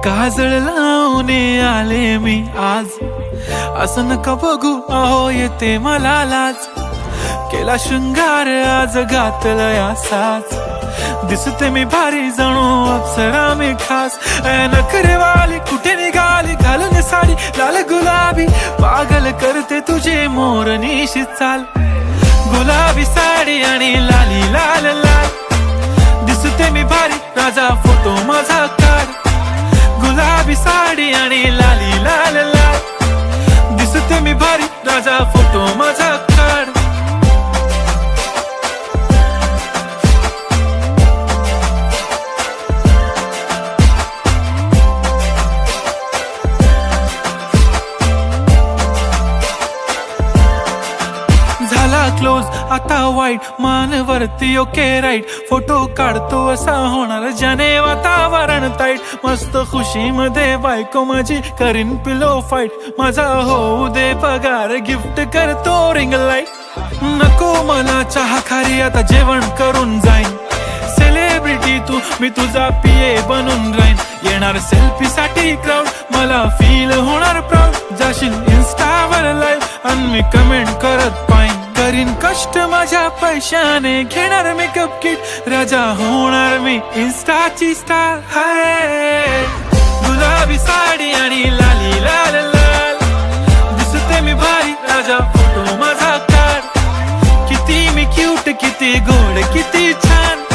काजळ लावून आले मी आज, असं नका बघू अहो येते मला लाज. केला शृंगार आज घातला साज, दिसते मी भारी जणू अप्सरा मी खास. नखरेवाली कुठे निघाली घालून साडी लाल गुलाबी, पागल करते तुझे मोरनीशी चाल. गुलाबी साडी आणि लाली लाल लाल, दिसते मी भारी राजा फोटो माझा काढ. गुलाबी साडी आणि लाली लाल लाल, दिसते मी भारी राजा फोटो माझा काढ. झाला क्लोज आता वाईट, मान वरती ओके राईट. फोटो काढतो असा होणार ज्याने वातावरण ताईट. मस्त खुशी मध्ये बायको माझी करीन पिलो फाईट. माझा होऊ दे पगार गिफ्ट करतो रिंग लाईट. नको मला चहा खारी आता जेवण करून जाईन. सेलिब्रिटी तू मी तुझा पिये बनून राहीन. येणार सेल्फी साठी क्राऊड मला फील होणार प्राऊड. जाशील इन्स्टावर लाईव्ह आणि मी कमेंट करत पाईन. करीन कष्ट माझ्या पैशाने घेणार मेकअप किट. राजा होणार मी इन्स्टाची स्टार. हाय गुलाबी साडी आणि लाली लाल लाल, दिसते मी भारी राजा फोटो माझा काढ. किती मी क्यूट किती गोड किती छान,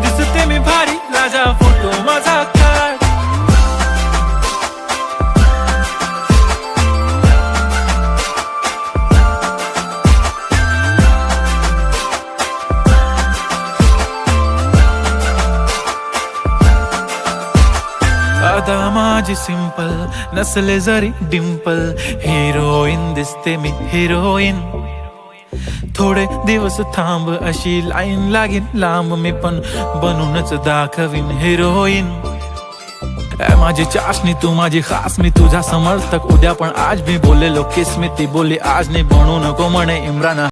दिसते मी भारी राजा फोटो माझा काढ. अदा माझी सिंपल नसले जरी डिंपल, हिरोईन दिसते मी हिरोईन. थोडे दिवस थांब अशी लाईन लागीन लांब, मी पण बनूनच दाखवीन हिरोईन. माझी चाशनी तू माझी खास, मी तुझा समर्थक उद्या पण आज. मी बोललेलो किस मी ती बोलली आज नाही. बनू नको म्हणे इम्रान